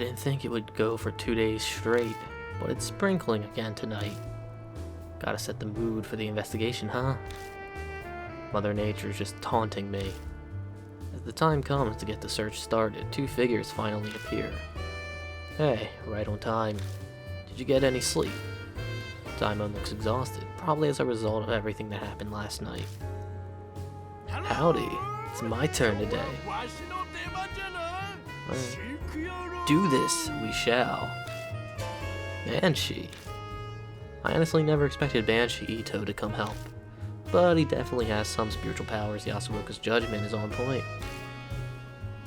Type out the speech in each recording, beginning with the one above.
didn't think it would go for 2 days straight, but it's sprinkling again tonight. Gotta set the mood for the investigation, huh? Mother Nature's just taunting me. As the time comes to get the search started, 2 figures finally appear. Hey, right on time. Did you get any sleep? Daimon looks exhausted, probably as a result of everything that happened last night. Howdy, it's my turn today. Do this, we shall. Banshee. I honestly never expected Banshee Ito to come help, but he definitely has some spiritual powers. Yasuoka's judgment is on point.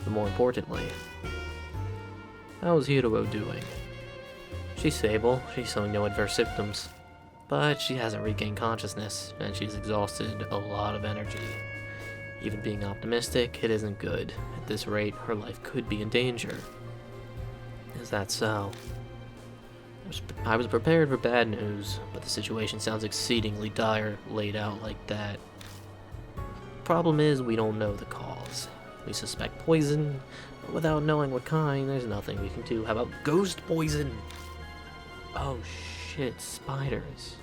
But more importantly, how is Hirobo doing? She's stable, she's showing no adverse symptoms, but she hasn't regained consciousness, and she's exhausted a lot of energy. Even being optimistic, it isn't good. At this rate, her life could be in danger. Is that so? I was prepared for bad news, but the situation sounds exceedingly dire laid out like that. Problem is, we don't know the cause. We suspect poison, but without knowing what kind, there's nothing we can do. How about ghost poison? Oh shit, spiders.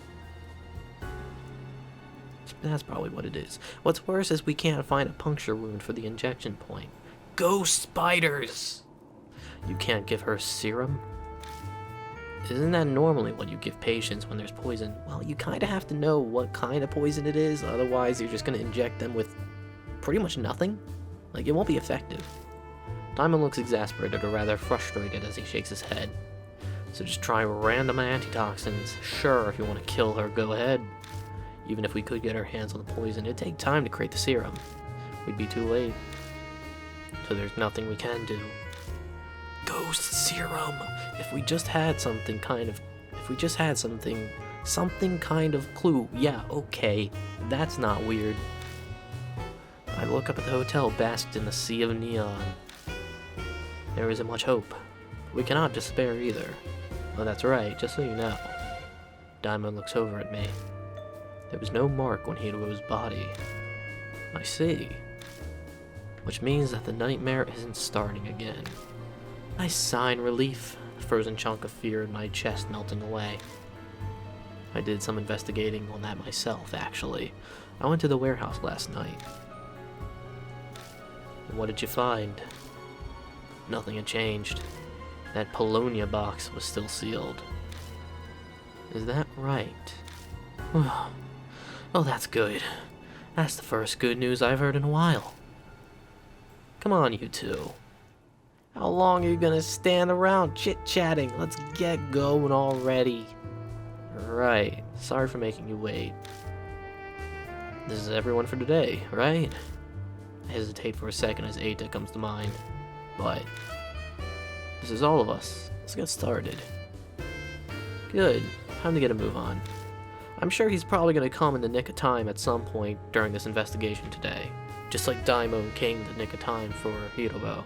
That's probably what it is. What's worse is we can't find a puncture wound for the injection point. Ghost spiders! You can't give her serum? Isn't that normally what you give patients when there's poison? Well, you kinda have to know what kind of poison it is, otherwise you're just gonna inject them with pretty much nothing. Like, it won't be effective. Diamond looks exasperated, or rather frustrated, as he shakes his head. So just try random antitoxins. Sure, if you want to kill her, go ahead. Even if we could get our hands on the poison, it'd take time to create the serum. We'd be too late. So there's nothing we can do. Ghost serum! If we just had something kind of clue, yeah, okay. That's not weird. I look up at the hotel, basked in the sea of neon. There isn't much hope. We cannot despair either. Oh, that's right, just so you know. Diamond looks over at me. There was no mark on Hiro's body. I see. Which means that the nightmare isn't starting again. I sigh in relief, a frozen chunk of fear in my chest melting away. I did some investigating on that myself, actually. I went to the warehouse last night. And what did you find? Nothing had changed. That Polonia box was still sealed. Is that right? Oh, that's good. That's the first good news I've heard in a while. Come on, you two. How long are you gonna stand around chit-chatting? Let's get going already. Right. Sorry for making you wait. This is everyone for today, right? I hesitate for a second as Eita comes to mind. But this is all of us. Let's get started. Good. Time to get a move on. I'm sure he's probably going to come in the nick of time at some point during this investigation today. Just like Daimon came in the nick of time for Hirobo.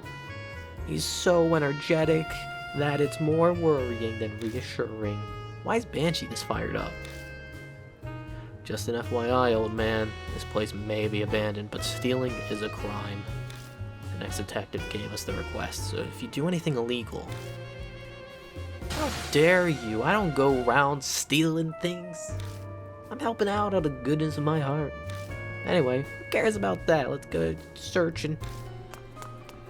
He's so energetic that it's more worrying than reassuring. Why is Banshee this fired up? Just an FYI, old man. This place may be abandoned, but stealing is a crime. The next detective gave us the request, so if you do anything illegal... How dare you? I don't go around stealing things. I'm helping out of the goodness of my heart. Anyway, who cares about that? Let's go searching.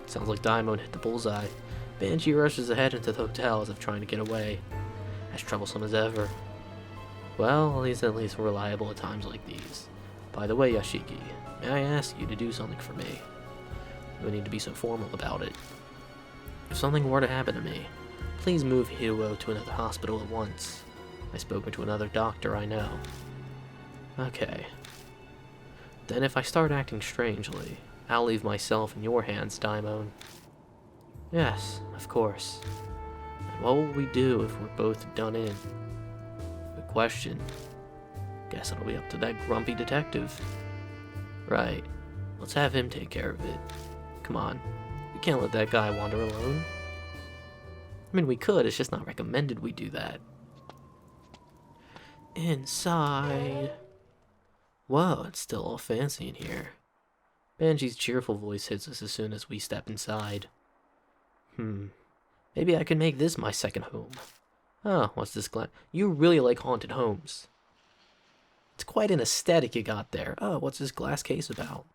Sounds like Daimon hit the bullseye. Banshee rushes ahead into the hotel as if trying to get away. As troublesome as ever. Well, he's at least reliable at times like these. By the way, Yashiki, may I ask you to do something for me? No need to be so formal about it. If something were to happen to me, please move Hiro to another hospital at once. I've spoken to another doctor I know. Okay. Then if I start acting strangely, I'll leave myself in your hands, Daimon. Yes, of course. And what will we do if we're both done in? Good question. Guess it'll be up to that grumpy detective. Right. Let's have him take care of it. Come on. We can't let that guy wander alone. I mean, we could, it's just not recommended we do that. Inside. Whoa, it's still all fancy in here. Banshee's cheerful voice hits us as soon as we step inside. Maybe I can make this my second home. Oh, what's this glass? You really like haunted homes. It's quite an aesthetic you got there. Oh, what's this glass case about?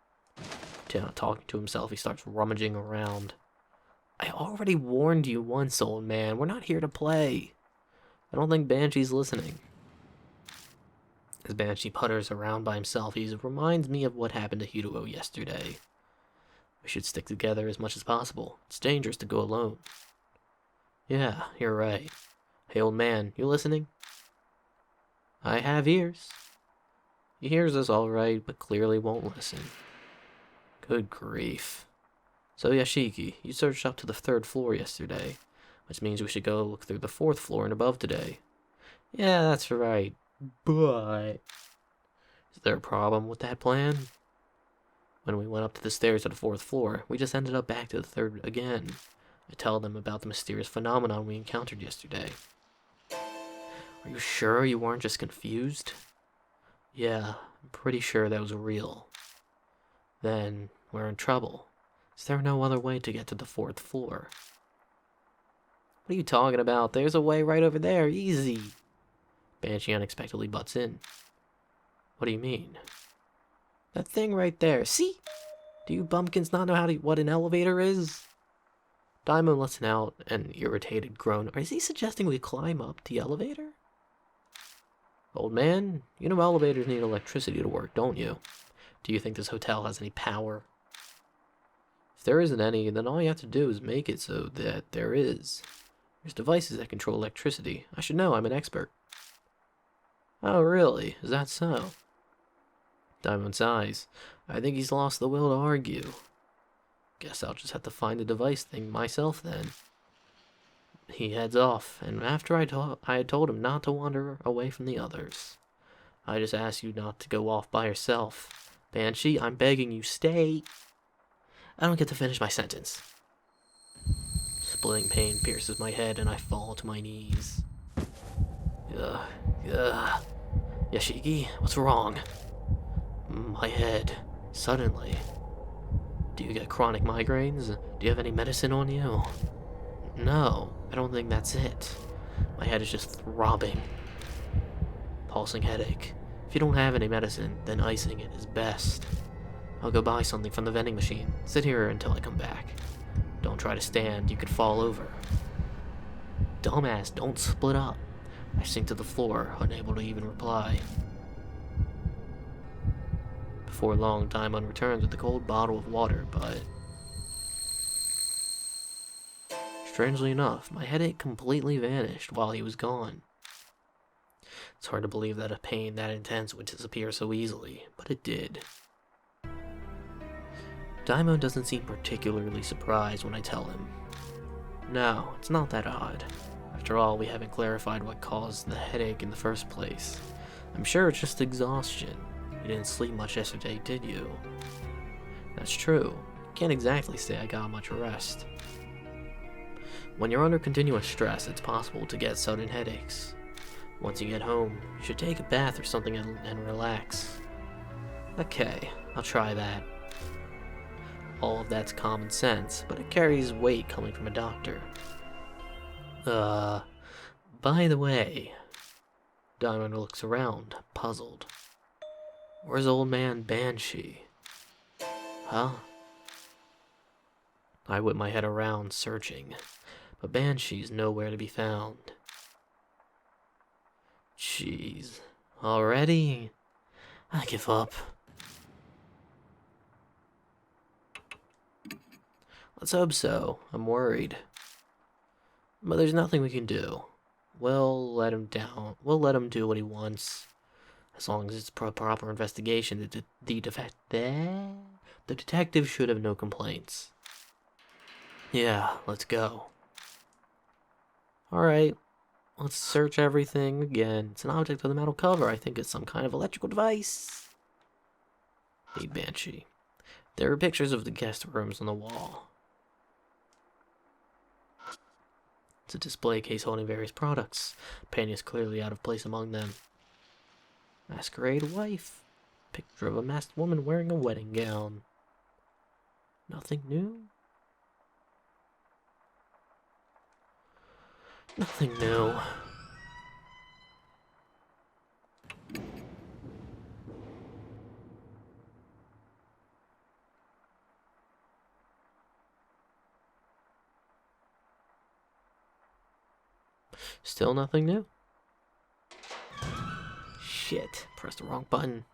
Talking to himself, he starts rummaging around. I already warned you once, old man. We're not here to play. I don't think Banshee's listening. As Banshee putters around by himself, he reminds me of what happened to Hiruo yesterday. We should stick together as much as possible. It's dangerous to go alone. Yeah, you're right. Hey, old man, you listening? I have ears. He hears us all right, but clearly won't listen. Good grief. So Yashiki, you searched up to the 3rd floor yesterday, which means we should go look through the 4th floor and above today. Yeah, that's right. But is there a problem with that plan? When we went up to the stairs to the 4th floor, we just ended up back to the 3rd again. I tell them about the mysterious phenomenon we encountered yesterday. Are you sure you weren't just confused? Yeah, I'm pretty sure that was real. Then we're in trouble. Is there no other way to get to the 4th floor? What are you talking about? There's a way right over there. Easy. Banshee unexpectedly butts in. What do you mean? That thing right there. See? Do you bumpkins not know what an elevator is? Diamond lets out an irritated groan. Is he suggesting we climb up the elevator? Old man, you know elevators need electricity to work, don't you? Do you think this hotel has any power? If there isn't any, then all you have to do is make it so that there is. There's devices that control electricity. I should know, I'm an expert. Oh, really? Is that so? Diamond sighs. I think he's lost the will to argue. Guess I'll just have to find the device thing myself then. He heads off, and after I had told him not to wander away from the others. I just asked you not to go off by yourself. Banshee, I'm begging you, stay. I don't get to finish my sentence. Splitting pain pierces my head, and I fall to my knees. Yashiki, what's wrong? My head. Suddenly. Do you get chronic migraines? Do you have any medicine on you? No, I don't think that's it. My head is just throbbing. Pulsing headache. If you don't have any medicine, then icing it is best. I'll go buy something from the vending machine. Sit here until I come back. Don't try to stand, you could fall over. Dumbass, don't split up. I sink to the floor, unable to even reply. Before long, Diamond returns with a cold bottle of water, but... strangely enough, my headache completely vanished while he was gone. It's hard to believe that a pain that intense would disappear so easily, but it did. Diamond doesn't seem particularly surprised when I tell him. No, it's not that odd. After all, we haven't clarified what caused the headache in the first place. I'm sure it's just exhaustion. You didn't sleep much yesterday, did you? That's true. Can't exactly say I got much rest. When you're under continuous stress, it's possible to get sudden headaches. Once you get home, you should take a bath or something and relax. Okay, I'll try that. All of that's common sense, but it carries weight coming from a doctor. By the way... Diamond looks around, puzzled. Where's old man Banshee? Huh? I whip my head around, searching, but Banshee's nowhere to be found. Jeez. Already? I give up. Let's hope so. I'm worried. But there's nothing we can do. We'll let him down. We'll let him do what he wants. As long as it's proper investigation, the detective should have no complaints. Yeah, let's go. Alright, let's search everything again. It's an object with a metal cover. I think it's some kind of electrical device. Hey, Banshee. There are pictures of the guest rooms on the wall. It's a display case holding various products. Painting is clearly out of place among them. Masquerade wife. Picture of a masked woman wearing a wedding gown. Nothing new? Nothing new. Still nothing new. Shit, pressed the wrong button.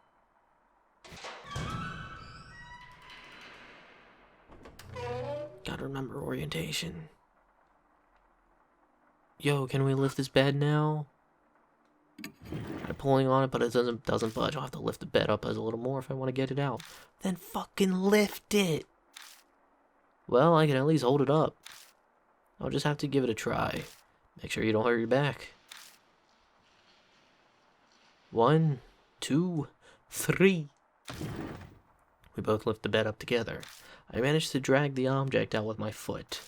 Gotta remember orientation. Yo, can we lift this bed now? Try pulling on it, but it doesn't budge. I'll have to lift the bed up a little more if I want to get it out. Then fucking lift it! Well, I can at least hold it up. I'll just have to give it a try. Make sure you don't hurt your back. 1, 2, 3. We both lift the bed up together. I managed to drag the object out with my foot.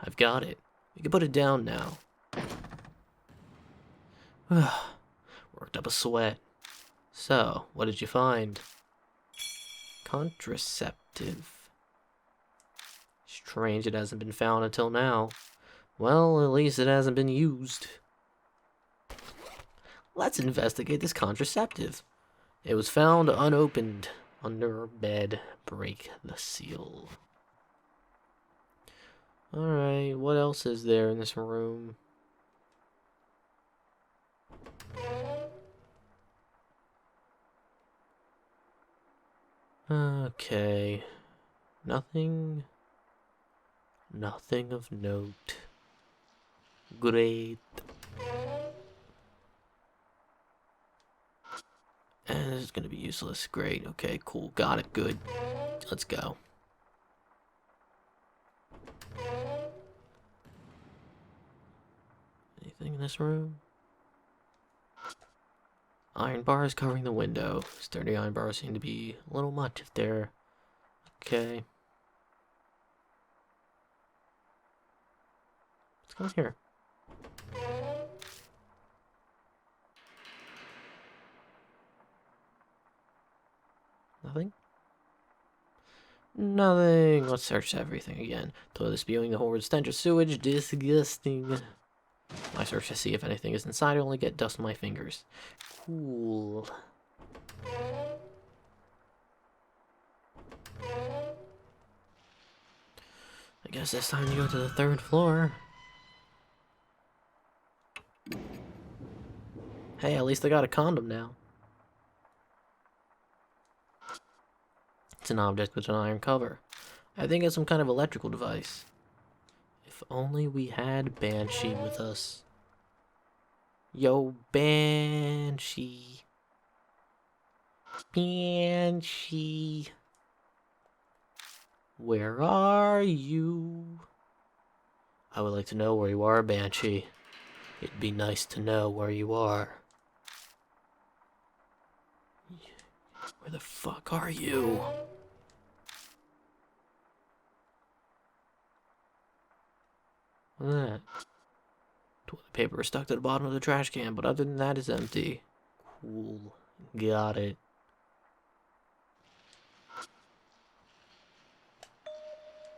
I've got it. We can put it down now. Worked up a sweat. So, what did you find? Contraceptive. Strange it hasn't been found until now. Well, at least it hasn't been used. Let's investigate this contraceptive. It was found unopened under a bed. Break the seal. Alright, what else is there in this room? Okay. Nothing of note. Great. And this is gonna be useless. Great. Okay, cool. Got it. Good. Let's go. Anything in this room? Iron bars covering the window. Sturdy iron bars seem to be a little much if they're... Okay. Let's go in here. Nothing? Nothing. Let's search everything again. Toilet spewing the horrid stench of sewage. Disgusting. I search to see if anything is inside. I only get dust on my fingers. Cool. I guess it's time to go to the 3rd floor. Hey, at least I got a condom now. It's an object with an iron cover. I think it's some kind of electrical device. If only we had Banshee with us. Yo, Banshee. Banshee. Where are you? I would like to know where you are, Banshee. It'd be nice to know where you are. Where the fuck are you? What's that? Toilet paper is stuck to the bottom of the trash can, but other than that, it's empty. Cool. Got it.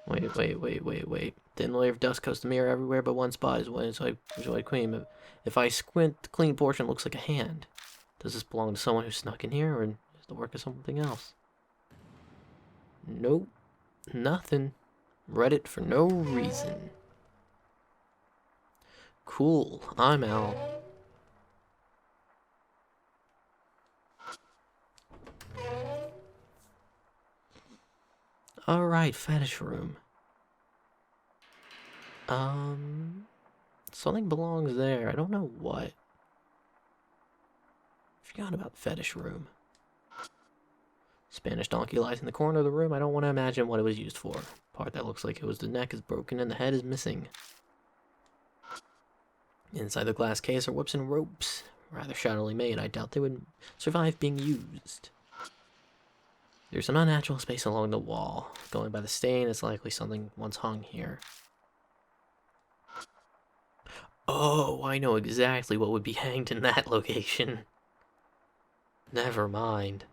Wait. Thin layer of dust coats the mirror everywhere, but one spot is white cream. If I squint, the clean portion looks like a hand. Does this belong to someone who snuck in here, or is the work of something else? Nope. Nothing. Read it for no reason. Cool. I'm out. Alright, fetish room. Something belongs there. I don't know what. Forgot about fetish room. Spanish donkey lies in the corner of the room. I don't want to imagine what it was used for. Part that looks like it was the neck is broken and the head is missing. Inside the glass case are whips and ropes. Rather shoddily made. I doubt they would survive being used. There's an unnatural space along the wall. Going by the stain, it's likely something once hung here. Oh, I know exactly what would be hanged in that location. Never mind.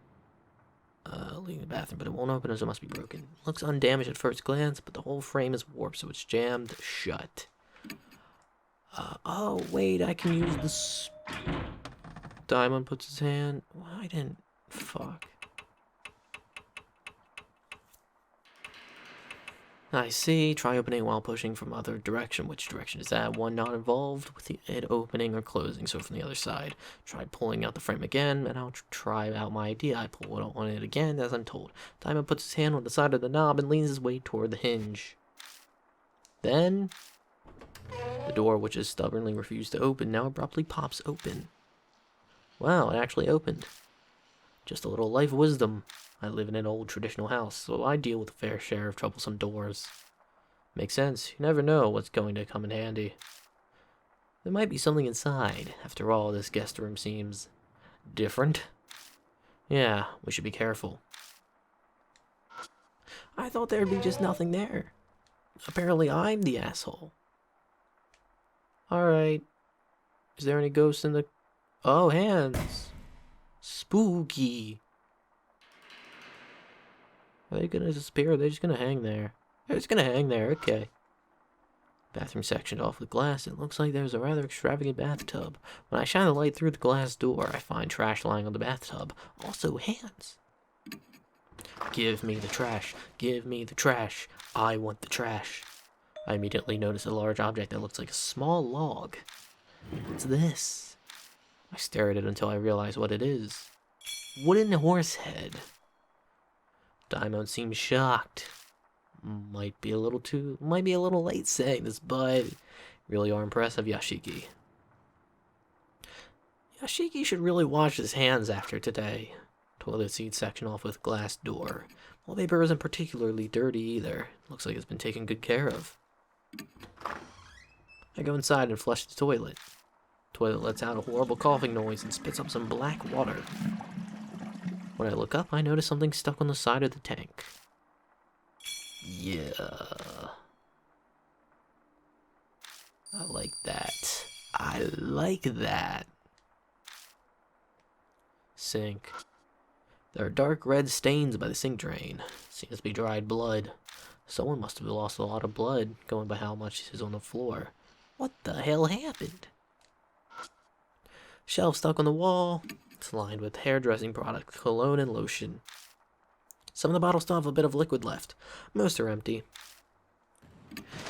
Leaving the bathroom, but it won't open as it must be broken. Looks undamaged at first glance, but the whole frame is warped, so it's jammed shut. Oh, wait, I can use this. Diamond puts his hand. Well, I didn't. Fuck. I see. Try opening while pushing from other direction. Which direction is that? One not involved with it opening or closing, so from the other side. Try pulling out the frame again, and I'll try out my idea. I pull it on it again, as I'm told. Diamond puts his hand on the side of the knob and leans his weight toward the hinge. Then, the door, which has stubbornly refused to open, now abruptly pops open. Wow, it actually opened. Just a little life wisdom. I live in an old traditional house, so I deal with a fair share of troublesome doors. Makes sense. You never know what's going to come in handy. There might be something inside. After all, this guest room seems different. Yeah, we should be careful. I thought there'd be just nothing there. Apparently I'm the asshole. Alright. Is there any ghosts in the... Oh, hands. Spooky. Are they gonna disappear? Are they just gonna hang there? They're just gonna hang there, okay. Bathroom sectioned off with glass. It looks like there's a rather extravagant bathtub. When I shine the light through the glass door, I find trash lying on the bathtub. Also hands. Give me the trash. Give me the trash. I want the trash. I immediately notice a large object that looks like a small log. What's this? I stare at it until I realize what it is. Wooden horse head. Diamond seems shocked. Might be a little late saying this, but really are impressive, Yashiki. Yashiki should really wash his hands after today. Toilet seat section off with glass door. Wallpaper isn't particularly dirty either. Looks like it's been taken good care of. I go inside and flush the toilet. Toilet lets out a horrible coughing noise and spits up some black water. When I look up, I notice something stuck on the side of the tank. Yeah. I like that. I like that. Sink. There are dark red stains by the sink drain. Seems to be dried blood. Someone must have lost a lot of blood, going by how much is on the floor. What the hell happened? Shelf stuck on the wall. It's lined with hairdressing products, cologne, and lotion. Some of the bottles still have a bit of liquid left. Most are empty.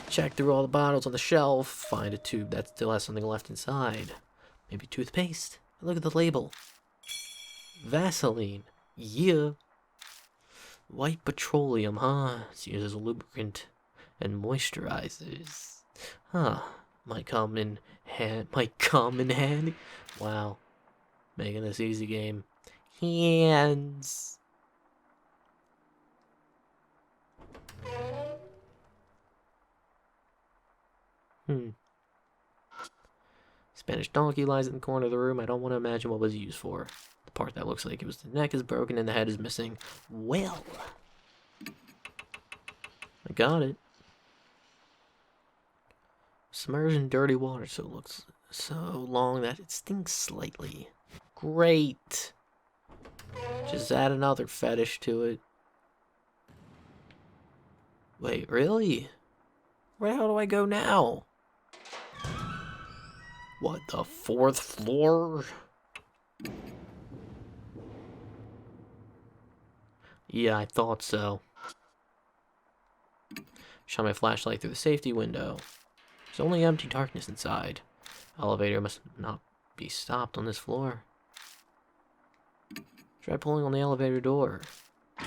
Check through all the bottles on the shelf. Find a tube that still has something left inside. Maybe toothpaste. Look at the label. Vaseline. Yeah. White petroleum, huh? It's used as a lubricant and moisturizers. Huh. Might come in handy. Wow. Making this easy game. Hands. Spanish donkey lies in the corner of the room. I don't want to imagine what it was used for. The part that looks like it was the neck is broken and the head is missing. Well. I got it. Submerged in dirty water so it looks so long that it stinks slightly. Great. Just add another fetish to it. Wait, really? Where the hell do I go now? What, the 4th floor? Yeah, I thought so. Shine my flashlight through the safety window. There's only empty darkness inside. Elevator must not be stopped on this floor. Try pulling on the elevator door.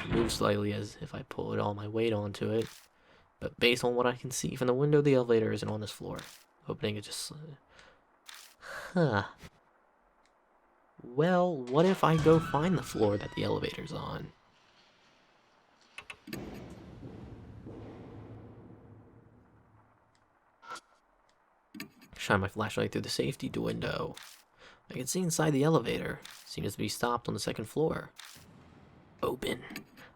Move slightly as if I put all my weight onto it. But based on what I can see from the window, the elevator isn't on this floor. Opening it just... Huh. Well, what if I go find the floor that the elevator's on? Shine my flashlight through the safety window. I can see inside the elevator. Seems to be stopped on the 2nd floor. Open.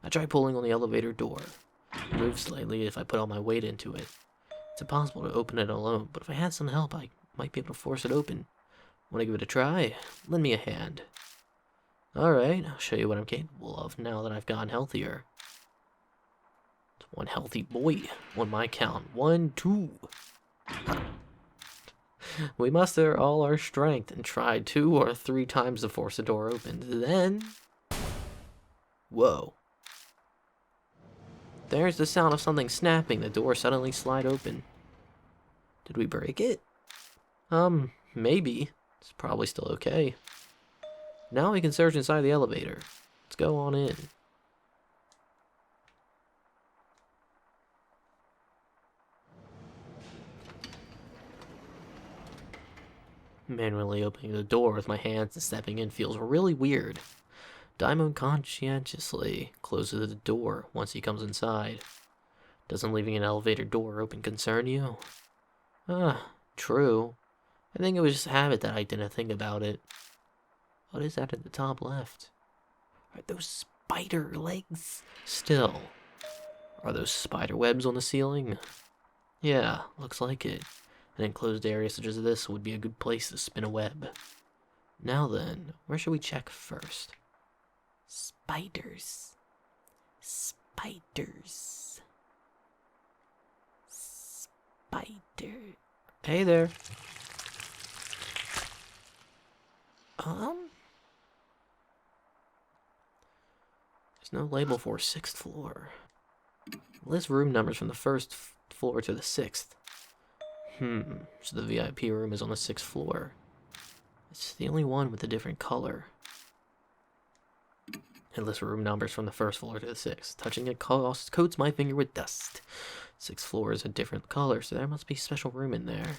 I try pulling on the elevator door. Move slightly if I put all my weight into it. It's impossible to open it alone, but if I had some help, I might be able to force it open. Want to give it a try? Lend me a hand. Alright, I'll show you what I'm capable of now that I've gotten healthier. It's one healthy boy on my count. 1, 2. We muster all our strength and try 2 or 3 times to force the door open. Then... Whoa. There's the sound of something snapping. The door suddenly slide open. Did we break it? Maybe. It's probably still okay. Now we can search inside the elevator. Let's go on in. Manually opening the door with my hands and stepping in feels really weird. Daimon conscientiously closes the door once he comes inside. Doesn't leaving an elevator door open concern you? True. I think it was just a habit that I didn't think about it. What is that at the top left? Are those spider legs? Still. Are those spider webs on the ceiling? Yeah, looks like it. An enclosed area such as this would be a good place to spin a web. Now then, where should we check first? Spiders. Spiders. Spider. Hey there. There's no label for 6th floor. List room numbers from the 1st floor to the 6th. So the VIP room is on the 6th floor. It's the only one with a different color. It lists room numbers from the 1st floor to the 6th. Touching it coats my finger with dust. 6th floor is a different color, so there must be a special room in there.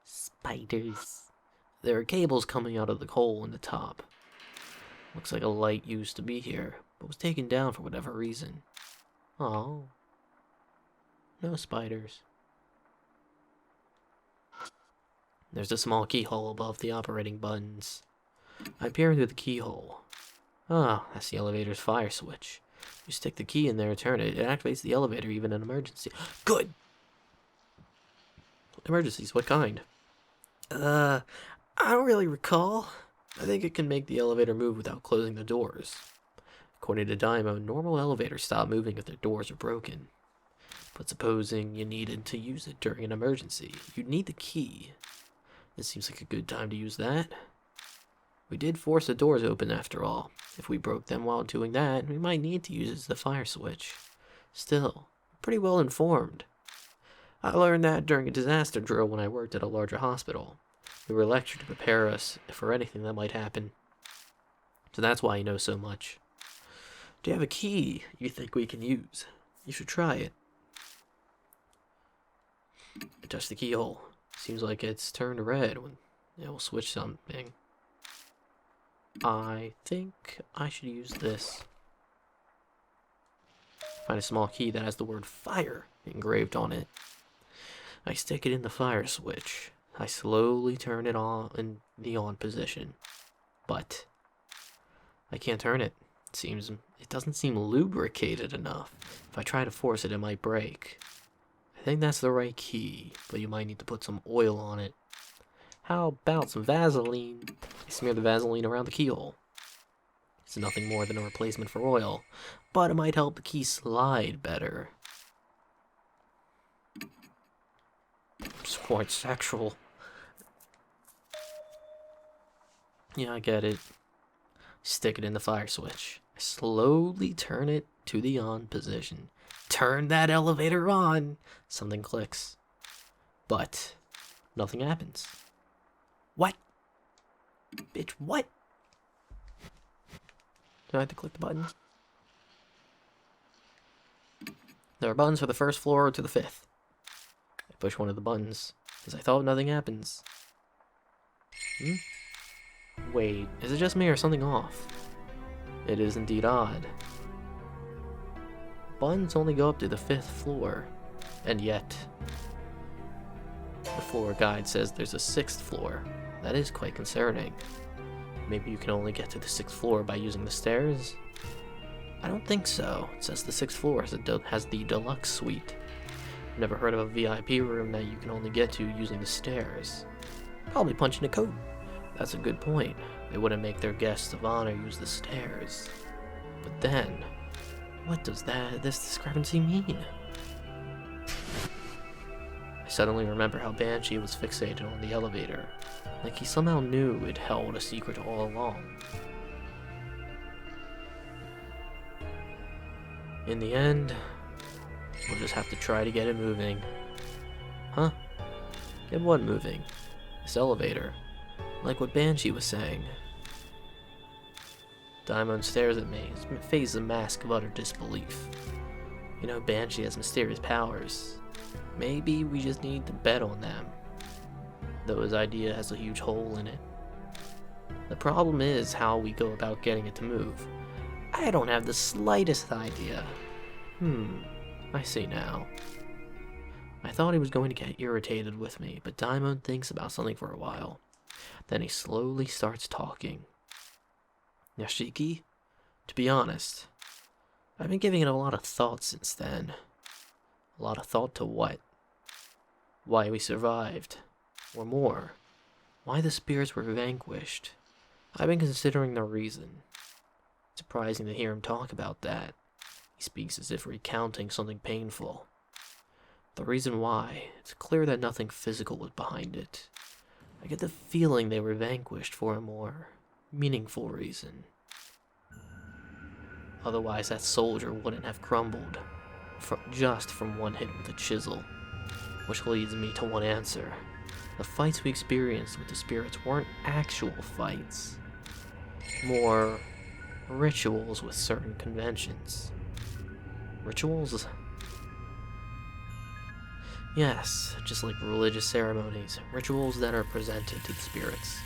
Spiders. There are cables coming out of the hole in the top. Looks like a light used to be here, but was taken down for whatever reason. Oh. No spiders. There's a small keyhole above the operating buttons. I peer through the keyhole. That's the elevator's fire switch. You stick the key in there and turn it. It activates the elevator even in an emergency. Good! Emergencies, what kind? I don't really recall. I think it can make the elevator move without closing the doors. According to Daimon, normal elevators stop moving if their doors are broken. But supposing you needed to use it during an emergency, you'd need the key. This seems like a good time to use that. We did force the doors open after all. If we broke them while doing that, we might need to use it as the fire switch. Still, pretty well informed. I learned that during a disaster drill when I worked at a larger hospital. We were lectured to prepare us for anything that might happen. So that's why you know so much. Do you have a key you think we can use? You should try it. I touch the keyhole. Seems like it's turned red when it will switch something. I think I should use this. Find a small key that has the word fire engraved on it. I stick it in the fire switch. I slowly turn it on in the on position. But I can't turn it. It doesn't seem lubricated enough. If I try to force it, it might break. I think that's the right key, but you might need to put some oil on it. How about some Vaseline? I smear the Vaseline around the keyhole. It's nothing more than a replacement for oil, but it might help the key slide better. It's quite sexual. Yeah, I get it. Stick it in the fire switch. I slowly turn it to the on position. Turn that elevator on! Something clicks. But nothing happens. What? Bitch, what? Do I have to click the button? There are buttons for the 1st floor to the 5th. I push one of the buttons, because I thought nothing happens. Wait, is it just me or something off? It is indeed odd. Buttons only go up to the 5th floor, and yet the floor guide says there's a 6th floor. That is quite concerning. Maybe you can only get to the 6th floor by using the stairs? I don't think so. It says the 6th floor has the deluxe suite. I've never heard of a VIP room that you can only get to using the stairs. Probably punching a code. That's a good point. They wouldn't make their guests of honor use the stairs. But then, what does this discrepancy mean? I suddenly remember how Banshee was fixated on the elevator, like he somehow knew it held a secret all along. In the end, we'll just have to try to get it moving. Huh? Get what moving? This elevator. Like what Banshee was saying. Diamond stares at me, his face is a mask of utter disbelief. You know, Banshee has mysterious powers. Maybe we just need to bet on them. Though his idea has a huge hole in it. The problem is how we go about getting it to move. I don't have the slightest idea. I see now. I thought he was going to get irritated with me, but Diamond thinks about something for a while. Then he slowly starts talking. Yashiki, to be honest, I've been giving it a lot of thought since then. A lot of thought to what? Why we survived. Or more, why the spirits were vanquished. I've been considering the reason. Surprising to hear him talk about that. He speaks as if recounting something painful. The reason why, it's clear that nothing physical was behind it. I get the feeling they were vanquished for a more meaningful reason. Otherwise that soldier wouldn't have crumbled, just from one hit with a chisel. Which leads me to one answer. The fights we experienced with the spirits weren't actual fights. More rituals with certain conventions. Rituals? Yes, just like religious ceremonies. Rituals that are presented to the spirits.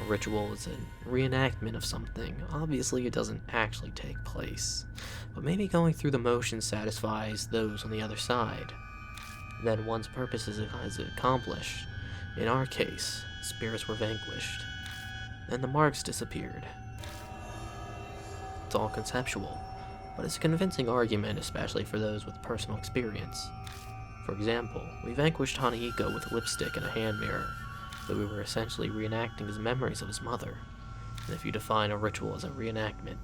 A ritual is a reenactment of something. Obviously it doesn't actually take place. But maybe going through the motions satisfies those on the other side. Then one's purpose is accomplished. In our case, spirits were vanquished. Then the marks disappeared. It's all conceptual, but it's a convincing argument, especially for those with personal experience. For example, we vanquished Hanahiko with lipstick and a hand mirror, but we were essentially reenacting his memories of his mother. And if you define a ritual as a reenactment,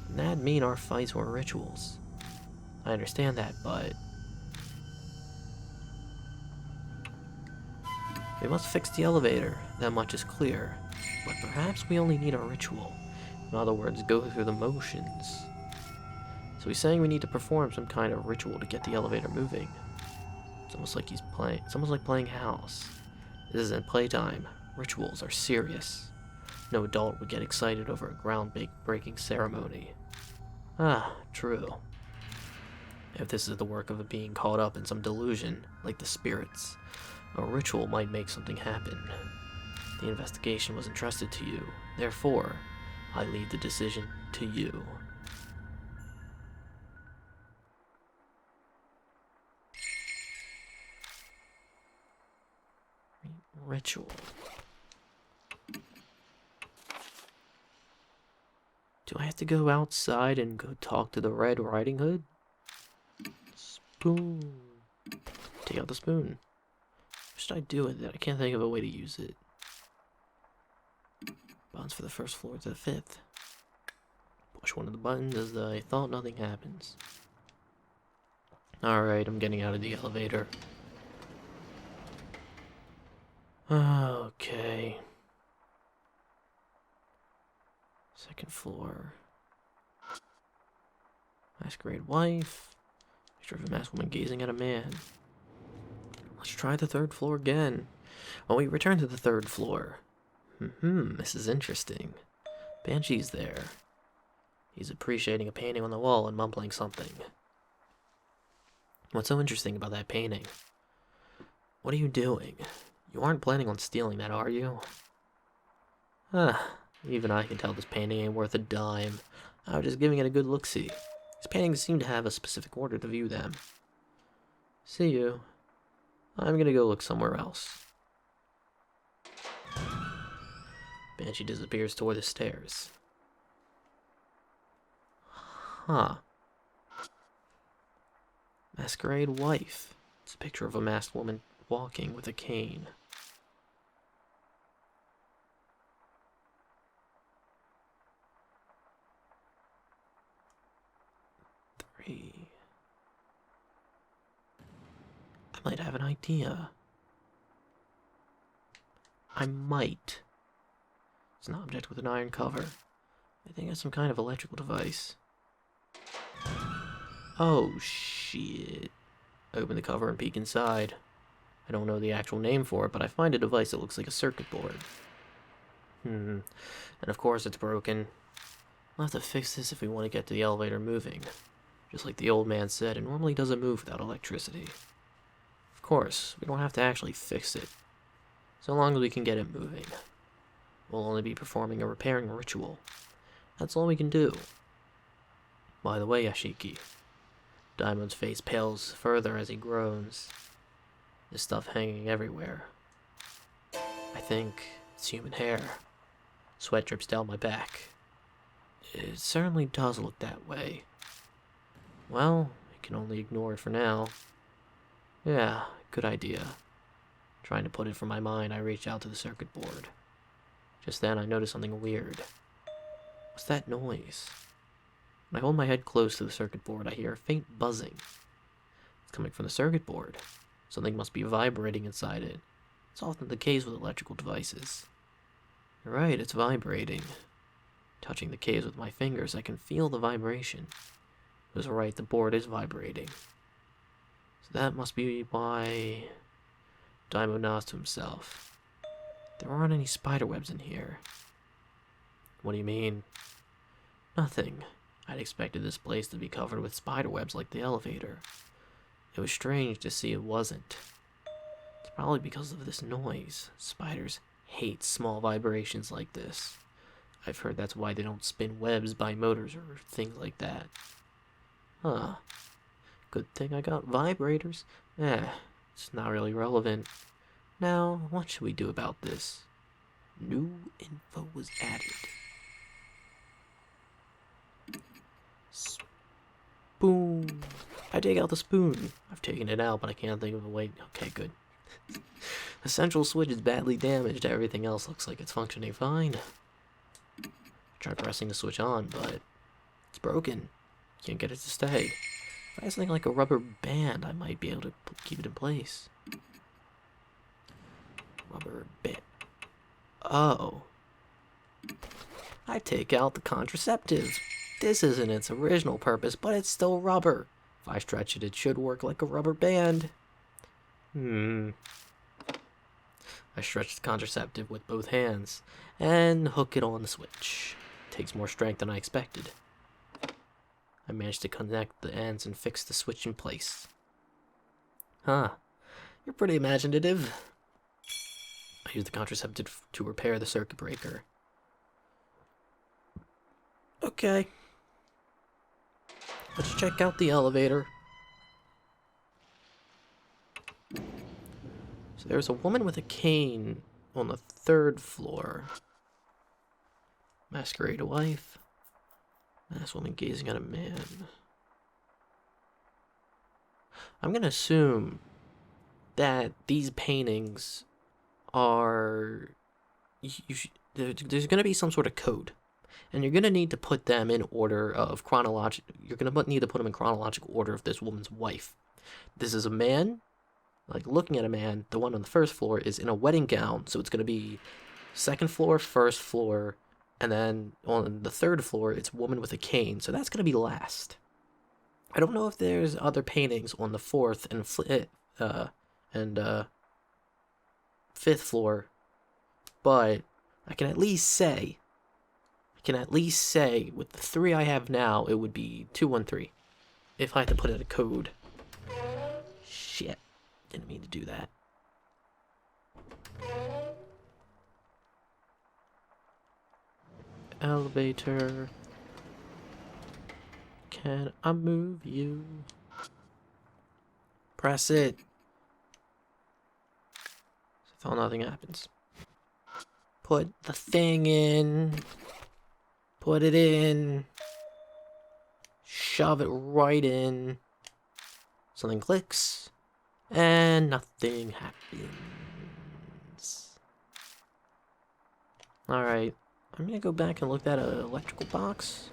then that'd mean our fights were rituals. I understand that, but we must fix the elevator, that much is clear. But perhaps we only need a ritual. In other words, go through the motions. So he's saying we need to perform some kind of ritual to get the elevator moving. It's almost like playing house. This isn't playtime. Rituals are serious. No adult would get excited over a ground-breaking ceremony. Ah, true. If this is the work of a being caught up in some delusion, like the spirits, a ritual might make something happen. The investigation was entrusted to you. Therefore, I leave the decision to you. Ritual. Do I have to go outside and go talk to the Red Riding Hood? Spoon. Take out the spoon. What should I do with it? I can't think of a way to use it. Buttons for the first floor to the 5th. Push one of the buttons as I thought nothing happens. Alright, I'm getting out of the elevator. Okay. 2nd floor. Masquerade wife. Picture of a masked woman gazing at a man. Let's try the 3rd floor again. Oh, we return to the 3rd floor. This is interesting. Banshee's there. He's appreciating a painting on the wall and mumbling something. What's so interesting about that painting? What are you doing? You aren't planning on stealing that, are you? Even I can tell this painting ain't worth a dime. I was just giving it a good look-see. These paintings seem to have a specific order to view them. See you. I'm gonna go look somewhere else. Banshee disappears toward the stairs. Huh. Masquerade wife. It's a picture of a masked woman walking with a cane. I might have an idea. I might. It's an object with an iron cover. I think it's some kind of electrical device. Oh, shit. Open the cover and peek inside. I don't know the actual name for it, but I find a device that looks like a circuit board. And of course it's broken. We'll have to fix this if we want to get the elevator moving. Just like the old man said, it normally doesn't move without electricity. Of course, we don't have to actually fix it. So long as we can get it moving. We'll only be performing a repairing ritual. That's all we can do. By the way, Yashiki, Diamond's face pales further as he groans. There's stuff hanging everywhere. I think it's human hair. Sweat drips down my back. It certainly does look that way. Well, I can only ignore it for now. Yeah, good idea. Trying to put it from my mind, I reach out to the circuit board. Just then, I notice something weird. What's that noise? When I hold my head close to the circuit board, I hear a faint buzzing. It's coming from the circuit board. Something must be vibrating inside it. It's often the case with electrical devices. You're right, it's vibrating. Touching the case with my fingers, I can feel the vibration. It was right, the board is vibrating. So that must be why... Daimo nods to himself. There aren't any spiderwebs in here. What do you mean? Nothing. I'd expected this place to be covered with spiderwebs like the elevator. It was strange to see it wasn't. It's probably because of this noise. Spiders hate small vibrations like this. I've heard that's why they don't spin webs by motors or things like that. Huh. Good thing I got vibrators. It's not really relevant. Now, what should we do about this? New info was added. Spoon. I take out the spoon. I've taken it out, but I can't think of a way. Okay, good. The central switch is badly damaged. Everything else looks like it's functioning fine. I tried pressing the switch on, but it's broken. Can't get it to stay. If I had something like a rubber band, I might be able to keep it in place. Rubber band. Oh. I take out the contraceptive. This isn't its original purpose, but it's still rubber. If I stretch it, it should work like a rubber band. I stretch the contraceptive with both hands and hook it on the switch. It takes more strength than I expected. I managed to connect the ends and fix the switch in place. Huh. You're pretty imaginative. I use the contraceptive to repair the circuit breaker. Okay. Let's check out the elevator. So there's a woman with a cane on the 3rd floor. Masquerade wife. Masked woman gazing at a man. I'm gonna assume that these paintings are... there's gonna be some sort of code. And you're gonna need to put them in order of chronological... You're gonna need to put them in chronological order of this woman's wife. This is a man, like looking at a man. The one on the 1st floor is in a wedding gown, so it's gonna be 2nd floor, 1st floor, and then on the 3rd floor, it's woman with a cane. So that's gonna be last. I don't know if there's other paintings on the 4th and 5th floor, but I can at least say with the 3 I have now, it would be 213. If I had to put in a code. Shit. Didn't mean to do that. Elevator. Can I move you? Press it. So nothing happens. Put the thing in. Put it in. Shove it right in. Something clicks. And nothing happens. Alright. I'm gonna go back and look at an electrical box.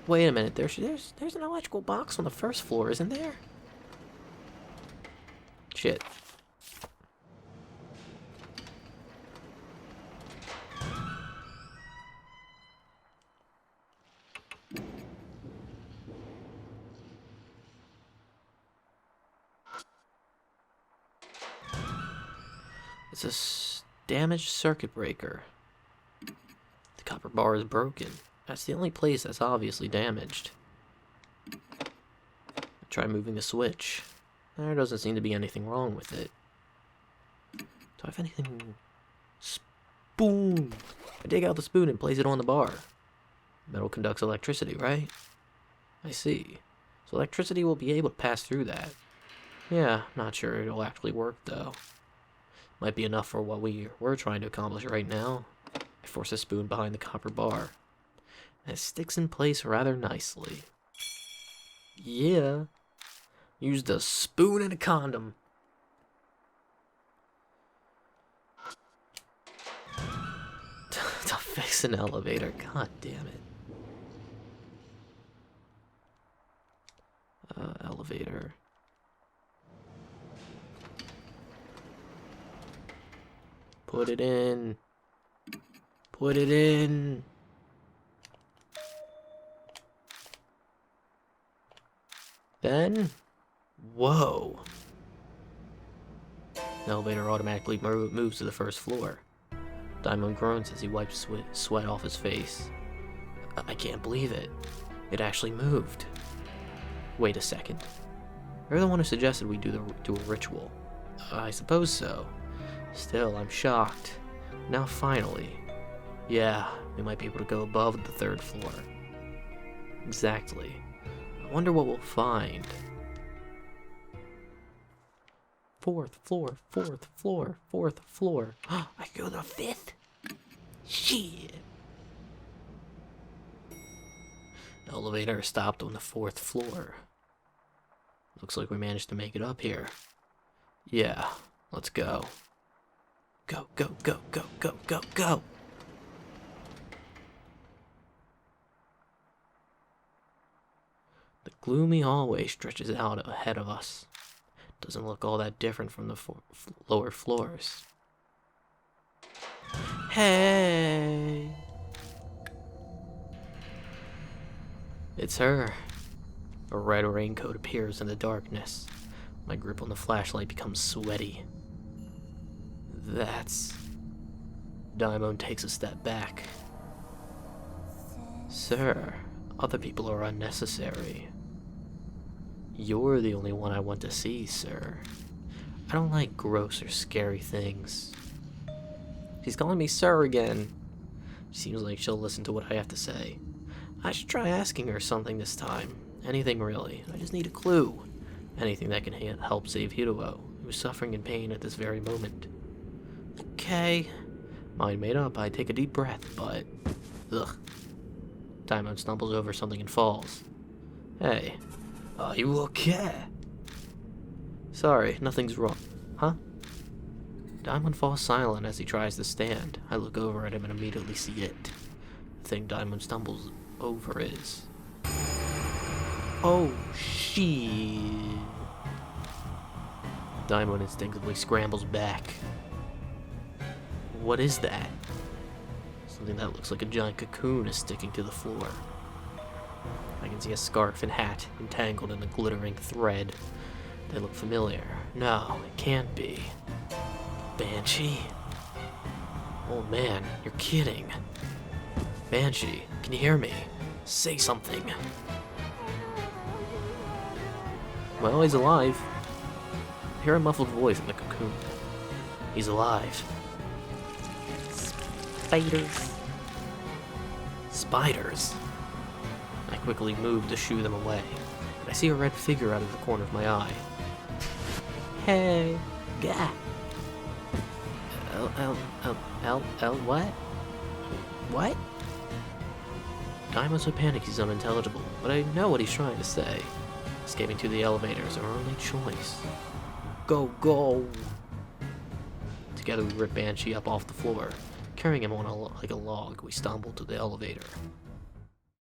Wait a minute. There's an electrical box on the 1st floor, isn't there? Shit. It's a damaged circuit breaker. The copper bar is broken. That's the only place that's obviously damaged. Try moving the switch. There doesn't seem to be anything wrong with it. Do I have anything? Spoon! I dig out the spoon and place it on the bar. Metal conducts electricity, right? I see. So electricity will be able to pass through that. Yeah, not sure it'll actually work though. Might be enough for what we're trying to accomplish right now. I force the spoon behind the copper bar. And it sticks in place rather nicely. Yeah. Used a spoon and a condom. To fix an elevator. God damn it. Elevator. Put it in. Put it in. Then, whoa. The elevator automatically moves to the first floor. Diamond groans as he wipes sweat off his face. I can't believe it. It actually moved. Wait a second. You're the one who suggested we do a ritual. I suppose so. Still, I'm shocked. Now finally. Yeah, we might be able to go above the 3rd floor. Exactly. I wonder what we'll find. 4th floor, 4th floor, 4th floor. I can go to the 5th? Shit. The elevator stopped on the 4th floor. Looks like we managed to make it up here. Yeah, let's go. Go, go, go, go, go, go, go! The gloomy hallway stretches out ahead of us. Doesn't look all that different from the lower floors. Hey! It's her. A red raincoat appears in the darkness. My grip on the flashlight becomes sweaty. That's... Diamond takes a step back. Sir, other people are unnecessary. You're the only one I want to see, sir. I don't like gross or scary things. She's calling me sir again. Seems like she'll listen to what I have to say. I should try asking her something this time. Anything really. I just need a clue. Anything that can help save Hirowo, who's suffering in pain at this very moment. Okay. Mind made up, I take a deep breath, but... Ugh. Diamond stumbles over something and falls. Hey. Are you okay? Sorry, nothing's wrong. Huh? Diamond falls silent as he tries to stand. I look over at him and immediately see it. The thing Diamond stumbles over is... Oh, shit. Diamond instinctively scrambles back. What is that? Something that looks like a giant cocoon is sticking to the floor. I can see a scarf and hat entangled in a glittering thread. They look familiar. No, it can't be. Banshee? Oh man, you're kidding. Banshee, can you hear me? Say something. Well, he's alive. I hear a muffled voice in the cocoon. He's alive. Spiders. Spiders? I quickly move to shoo them away, and I see a red figure out of the corner of my eye. Hey, gah. What? What? Diamond's so panicked he's unintelligible, but I know what he's trying to say. Escaping to the elevator is our only choice. Go, go! Together we rip Banshee up off the floor. Carrying him on like a log, we stumble to the elevator.